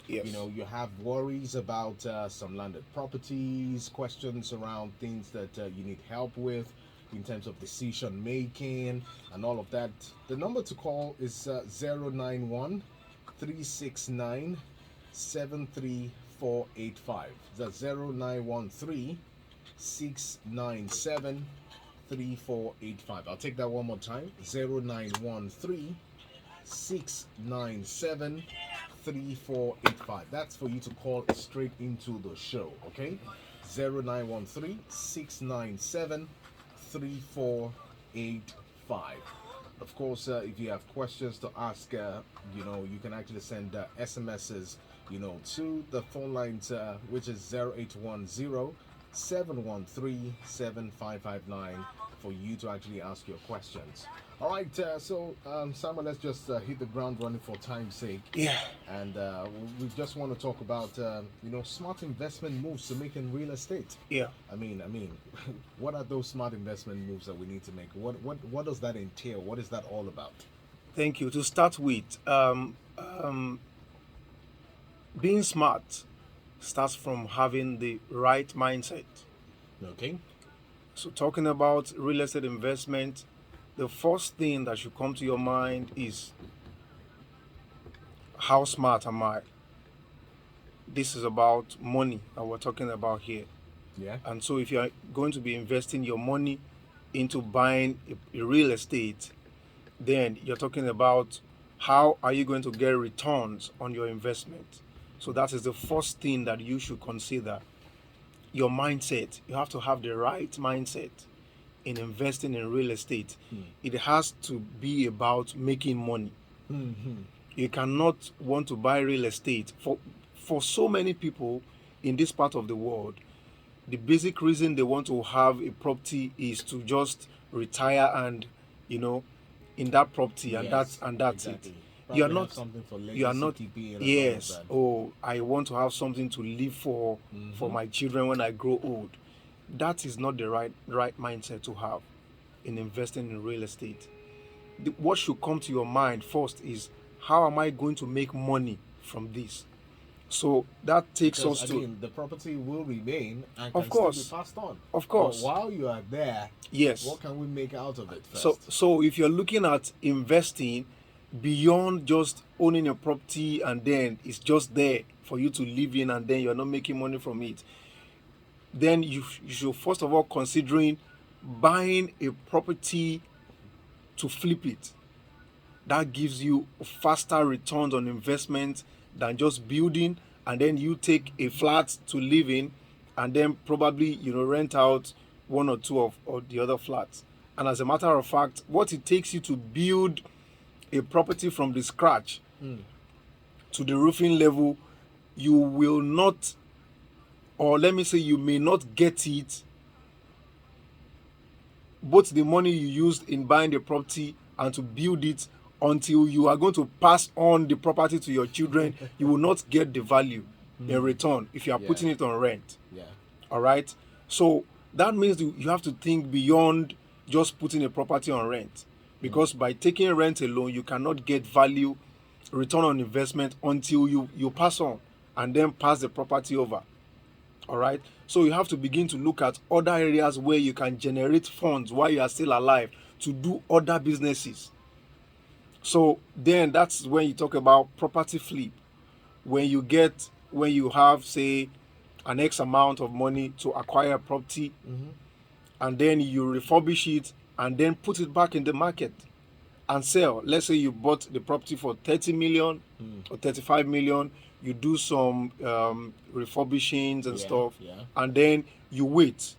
You Yes. know, you have worries about some landed properties, questions around things that you need help with in terms of decision making and all of that. The number to call is 091 That's 0913 697 3485. I'll take that one more time. 0913 697 3485. That's for you to call straight into the show, okay? 0913 697 3485. Of course, if you have questions to ask, you can actually send SMSs, to the phone lines, which is 0810 713 7559 for you to actually ask your questions. All right, Simon, let's just hit the ground running for time's sake. Yeah. And we just want to talk about, smart investment moves to make in real estate. Yeah. I mean, what are those smart investment moves that we need to make? What does that entail? What is that all about? Thank you. To start with, being smart starts from having the right mindset. Okay. So, talking about real estate investment, the first thing that should come to your mind is how smart am I? This is about money that we're talking about here. Yeah. And so, if you're going to be investing your money into buying a real estate, then you're talking about how are you going to get returns on your investment. So, that is the first thing that you should consider. Your mindset. You have to have the right mindset in investing in real estate. It has to be about making money. Mm-hmm. You cannot want to buy real estate for so many people in this part of the world. The basic reason they want to have a property is to just retire and, you know, in that property, and Yes, that's it. exactly. You are Probably have not something for you are legacy not keeping and all of yes, that. oh, I want to have something to live for Mm-hmm. my children when I grow old. That is not the right mindset to have in investing in real estate. What should come to your mind first is how am I going to make money from this? So that takes Because us I to, mean, the property will remain and of can still be course, passed on. of But course, while you are there, yes. what can we make out of it So first? so if you're looking at investing beyond just owning a property and then it's just there for you to live in and then you're not making money from it, then you should first of all considering buying a property to flip it. That gives you faster returns on investment than just building and then you take a flat to live in and then probably rent out one or two of or the other flats. And as a matter of fact, what it takes you to build a property from the scratch to the roofing level, you will not, or let me say you may not get it, both the money you used in buying the property and to build it, until you are going to pass on the property to your children. You will not get the value in return if you are Yeah, putting it on rent. yeah. All right. So that means you have to think beyond just putting a property on rent, because by taking rent alone you cannot get value, return on investment, until you pass on and then pass the property over. All right. So you have to begin to look at other areas where you can generate funds while you are still alive to do other businesses. So then that's when you talk about property flip. When you have, say, an X amount of money to acquire a property, Mm-hmm. and then you refurbish it and then put it back in the market and sell. Let's say you bought the property for 30 million or 35 million. You do some refurbishings and Yeah, stuff, yeah, and then you wait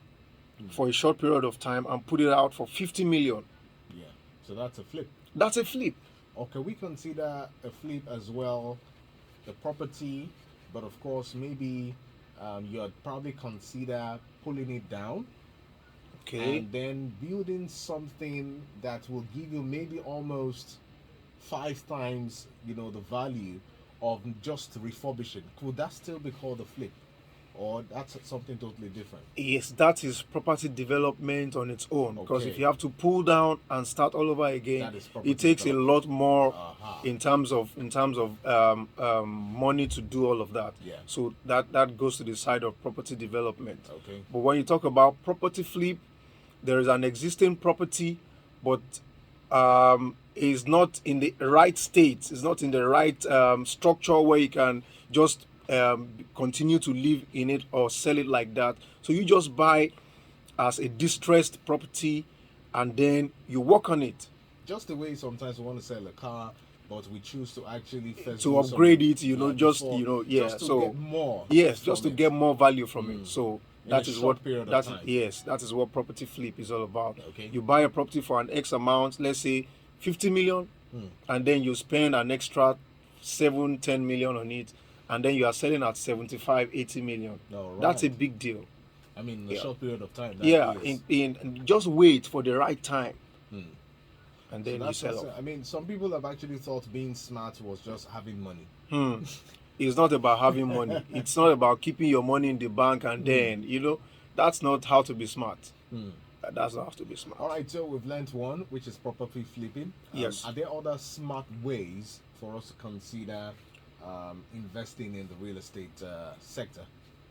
for a short period of time and put it out for 50 million. yeah. So that's a flip. That's a flip. Or can we consider a flip as well, the property, but of course, maybe you'd probably consider pulling it down Okay. and then building something that will give you maybe almost five times, the value of just refurbishing. Could that still be called a flip? or that's something totally different? Yes, that is property development on its own. Because if Okay. you have to pull down and start all over again, That is property it takes a development. lot more Aha. in terms of money to do all of that. Yeah. So that goes to the side of property development. Okay. But when you talk about property flip, there is an existing property, but is not in the right state. It's not in the right structure where you can just continue to live in it or sell it like that. So you just buy as a distressed property, and then you work on it Just the way sometimes we want to sell a car, but we choose to actually first to do upgrade some- it. yeah, Just before- yeah. just to So get more. yes, just to from it. get more value from it. So In that a is short what period of that time. yes, that is what property flip is all about. Okay. You buy a property for an X amount, let's say 50 million, Hmm. and then you spend an extra 7-10 million on it, and then you are selling at 75-80 million. All That's a right. big deal. I mean, in a Yeah. short period of time. That Yeah, is. in just wait for the right time, Hmm. and So then you that's sell also- off. I mean, some people have actually thought being smart was just having money. It's not about having money. It's not about keeping your money in the bank and then that's not how to be smart. That's not how to be smart. All right, so we've learned one, which is property flipping. Yes. Are there other smart ways for us to consider investing in the real estate sector?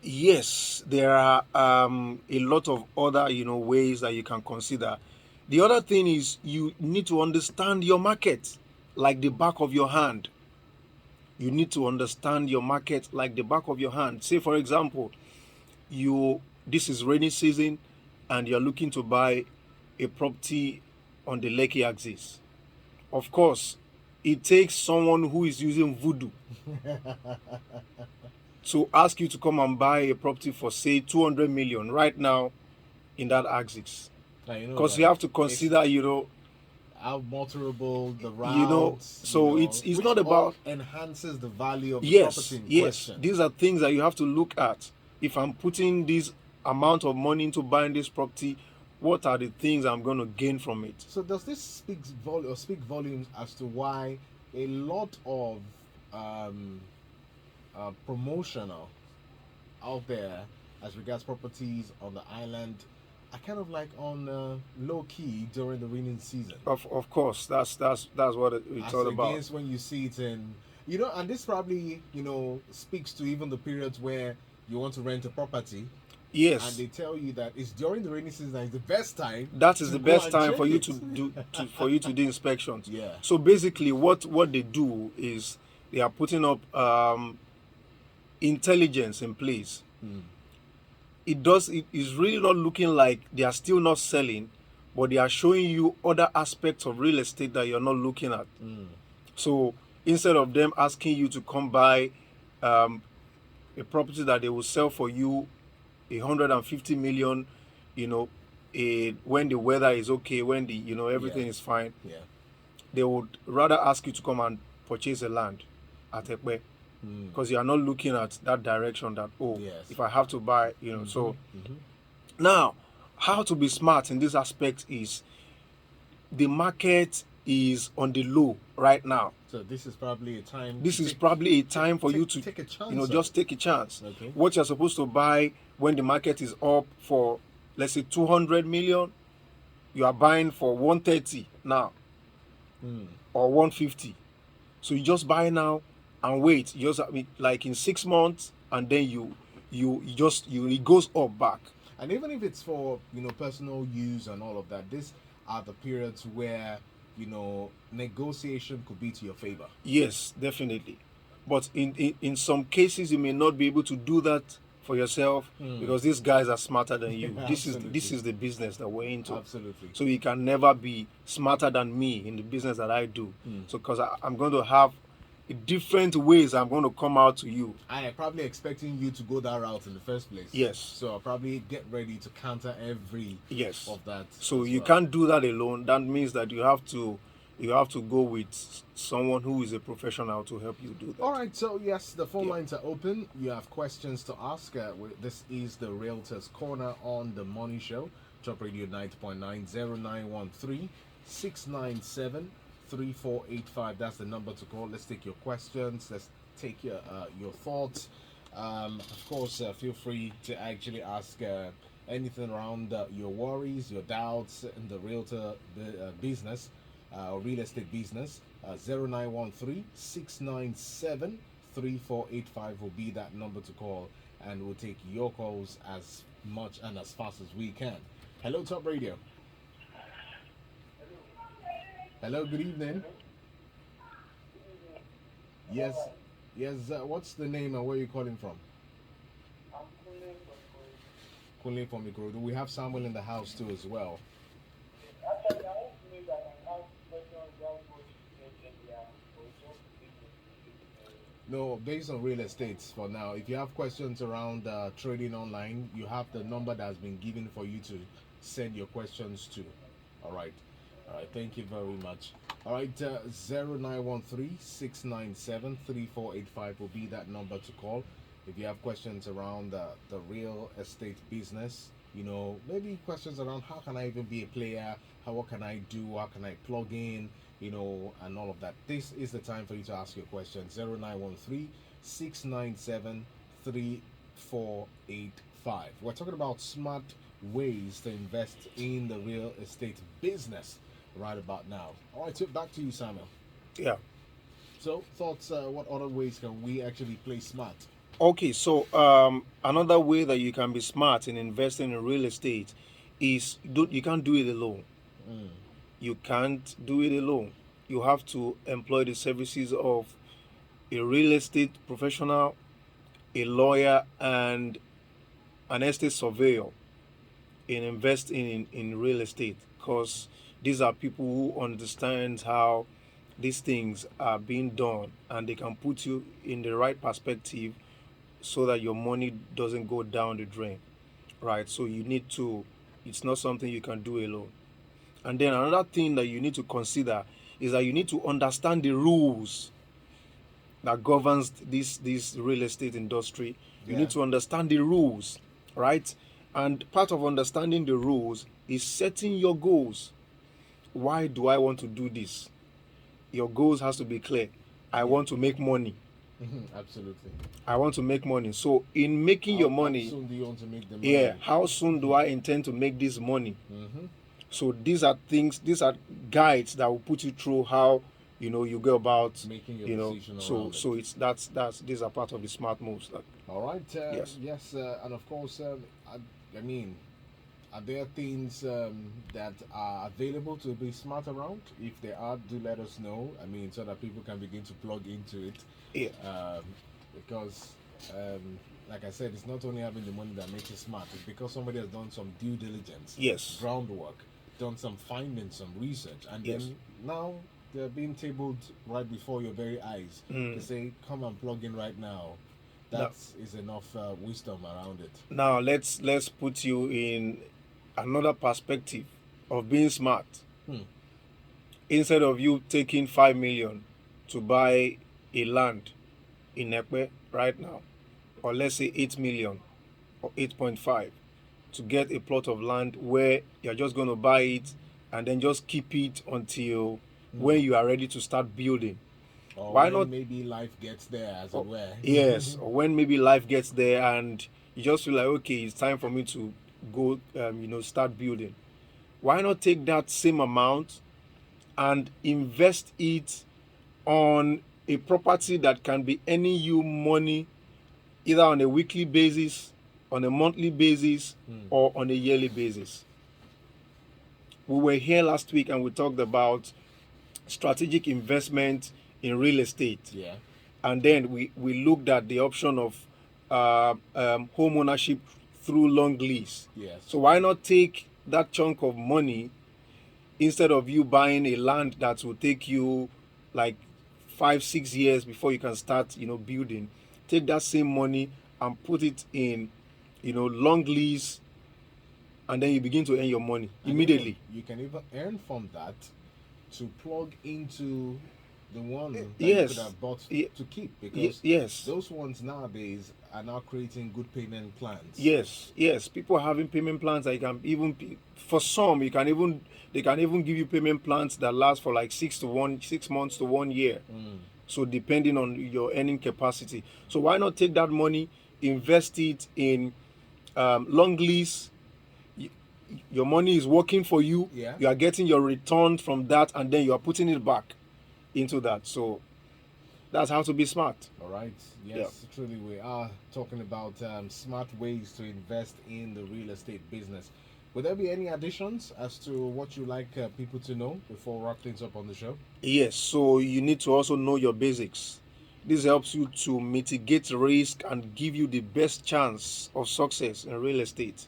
Yes, there are a lot of other ways that you can consider. The other thing is you need to understand your market like the back of your hand. You need to understand your market like the back of your hand. Say, for example, this is rainy season and you're looking to buy a property on the Lekki axis. Of course, it takes someone who is using voodoo to ask you to come and buy a property for, say, 200 million right now in that axis. Now, you know Because that you have to consider, how motorable the routes. You know, so it's which not about- all enhances the value of the yes, property in yes, question. these are things that you have to look at. If I'm putting this amount of money into buying this property, what are the things I'm going to gain from it? So does this speak volumes as to why a lot of promotional out there as regards properties on the island are kind of like on low key during the rainy season? Of course, that's what it's As all about. against when you see it in, and this probably speaks to even the periods where you want to rent a property and Yes, they tell you that it's during the rainy season that is the best time. that is to the go best and time check for you it. to do inspections. Yeah. So basically, what they do is they are putting up intelligence in place. It is really not looking like they are still not selling, but they are showing you other aspects of real estate that you're not looking at. So instead of them asking you to come buy a property that they will sell for you 150 million, when the weather is okay, when the everything Yeah. is fine, Yeah. they would rather ask you to come and purchase a land at Ekpe, because you are not looking at that direction that Yes. if I have to buy, so now how to be smart in this aspect is the market is on the low right now. So this is probably a time. This to is take- probably a time for take- you to take a chance on just it. take a chance. Okay. What you're supposed to buy when the market is up for, let's say, 200 million, you are buying for 130 now or 150. So you just buy now and wait. You just like in 6 months, and then it goes up back. And even if it's for personal use and all of that, these are the periods where negotiation could be to your favor. Yes, definitely. But in some cases, you may not be able to do that for yourself because these guys are smarter than you. This Absolutely. is the business that we're into. Absolutely. So you can never be smarter than me in the business that I do. So because I'm going to have different ways I'm going to come out to you. I am probably expecting you to go that route in the first place. Yes. So I'll probably get ready to counter every Yes. of that. So as you well. can't do that alone. That means that you have to go with someone who is a professional to help you do that. All right, so yes, the phone lines are open. You have questions to ask. This is the Realtors Corner on the Money Show. Top Radio 90.9 0913 697 3485. That's the number to call. Let's take your questions. Let's take your thoughts. Of course, feel free to actually ask anything around your worries, your doubts in the realtor business or real estate business. 0913 will be that number to call, and we'll take your calls as much and as fast as we can. Hello, Top Radio. Hello, good evening. Yes, yes. What's the name and where are you calling from? Calling from Ikorodu. We have Samuel in the house too as well. No, based on real estate for now. If you have questions around trading online, you have the number that's been given for you to send your questions to. All right. All right. Thank you very much. All right. 0913 will be that number to call. If you have questions around the real estate business, maybe questions around how can I even be a player, what can I do, how can I plug in, and all of that. This is the time for you to ask your question. 0913 We're talking about smart ways to invest in the real estate business right about now. All right, so back to you, Samuel. Yeah. So, thoughts, what other ways can we actually play smart? Okay, so another way that you can be smart in investing in real estate is you can't do it alone. You can't do it alone. You have to employ the services of a real estate professional, a lawyer, and an estate surveyor in investing in real estate, because these are people who understand how these things are being done, and they can put you in the right perspective so that your money doesn't go down the drain, right? So it's not something you can do alone. And then another thing that you need to consider is that you need to understand the rules that governs this real estate industry. You need to understand the rules, right? And part of understanding the rules is setting your goals. Why do I want to do this? Your goals has to be clear. I want to make money. Absolutely. I want to make money. So in making your money, how soon do you want to make the money? Yeah, how soon do I intend to make this money? So these are guides that will put you through how you go about making your decision around it. So these are part of the smart moves. All right. Yes. And of course, I mean, are there things that are available to be smart around? If they are, do let us know. I mean, so that people can begin to plug into it. Yeah. Because, like I said, it's not only having the money that makes it smart. It's because somebody has done some due diligence, Yes. groundwork, done some finding, some research, and then now they're being tabled right before your very eyes. They say, "Come and plug in right now." That is enough wisdom around it. Now let's put you in another perspective of being smart. Instead of you taking 5 million to buy a land in Ekpe right now, or let's say 8 million or 8.5 to get a plot of land where you're just going to buy it and then just keep it until when you are ready to start building. Or Why when not? maybe life gets there, as it were. Yes, or when maybe life gets there and you just feel like, okay, it's time for me to go, start building. Why not take that same amount and invest it on a property that can be earning you money either on a weekly basis, on a monthly basis, or on a yearly basis? We were here last week and we talked about strategic investment in real estate. Yeah. And then we looked at the option of home ownership through long lease. Yes. So why not take that chunk of money instead of you buying a land that will take you like 5-6 years before you can start, building? Take that same money and put it in, long lease, and then you begin to earn your money immediately. You can even earn from that to plug into the one that Yes. you could have bought to keep, because Yes. those ones nowadays are now creating good payment plans. Yes. People are having payment plans that you can even, for some, they can even give you payment plans that last for like 6 months to 1 year. So depending on your earning capacity. So why not take that money, invest it in long lease. y- Your money is working for you. Yeah. You are getting your return from that, and then you are putting it back into that. So that's how to be smart. All right. Yes, truly, we are talking about smart ways to invest in the real estate business. Would there be any additions as to what you like people to know before we wrap things up on the show? Yes, so you need to also know your basics. This helps you to mitigate risk and give you the best chance of success in real estate.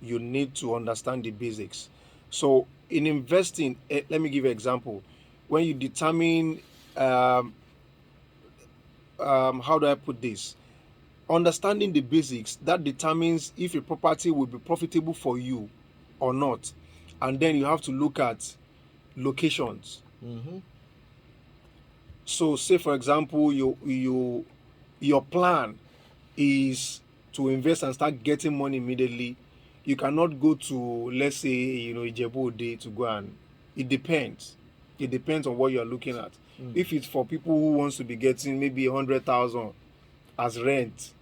You need to understand the basics. So, in investing, let me give you an example. When you determine, how do I put this? Understanding the basics that determines if a property will be profitable for you or not. And then you have to look at locations. Mm-hmm. So, say for example, your plan is to invest and start getting money immediately. You cannot go to, let's say, Ijebu Ode to go and. It depends. It depends on what you are looking at. If it's for people who wants to be getting maybe 100,000 as rent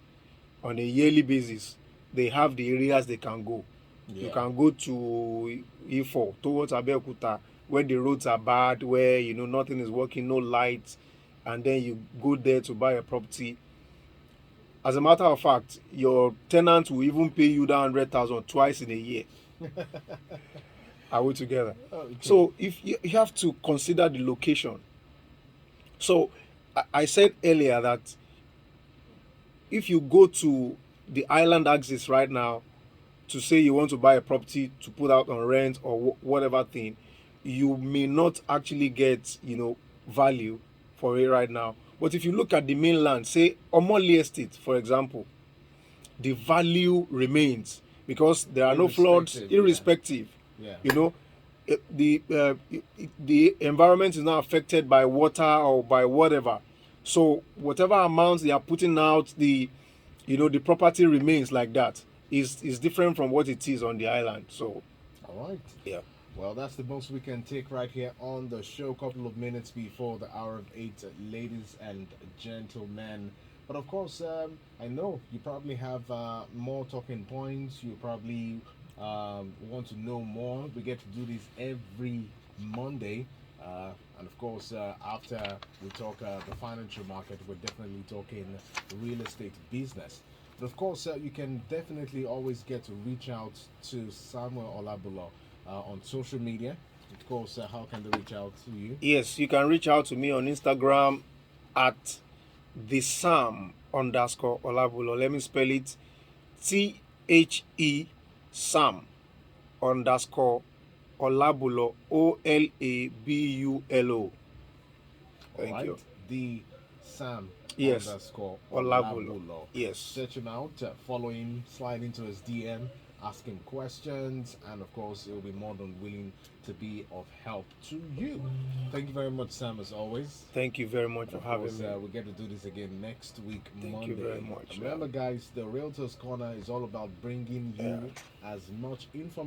on a yearly basis, they have the areas they can go. You can go to Ifo towards Abeokuta, where the roads are bad, where nothing is working, no lights, and then you go there to buy a property. As a matter of fact, your tenant will even pay you that 100,000 twice in a year. Are we together? Okay. So if you have to consider the location. So I said earlier that if you go to the island axis right now to say you want to buy a property to put out on rent or whatever thing, you may not actually get value for it right now. But if you look at the mainland, say Omoli Estate, for example, the value remains because there are no floods, irrespective. Yeah. The environment is not affected by water or by whatever. So whatever amounts they are putting out, the property remains like that. Is different from what it is on the island. So All right. yeah. Well, that's the most we can take right here on the show. Couple of minutes before the hour of 8, ladies and gentlemen. But of course, I know you probably have more talking points. You probably want to know more. We get to do this every Monday. And of course, after we talk the financial market, we're definitely talking real estate business. But of course, you can definitely always get to reach out to Samuel Olabulo on social media. Of course, how can they reach out to you? Yes, you can reach out to me on Instagram at the Sam_Olabulo. Let me spell it: THE Sam _Olabulo OLABULO. Thank you. The Sam Yes. underscore Olabulo. Olabulo. Yes. Search him out, follow him, slide into his DM, ask him questions, and of course, he'll be more than willing to be of help to you. Thank you very much, Sam, as always. Thank you very much for Of having course, me. we get to do this again next week, Thank Monday. you very much. And remember, guys, the Realtors Corner is all about bringing you Yeah. as much information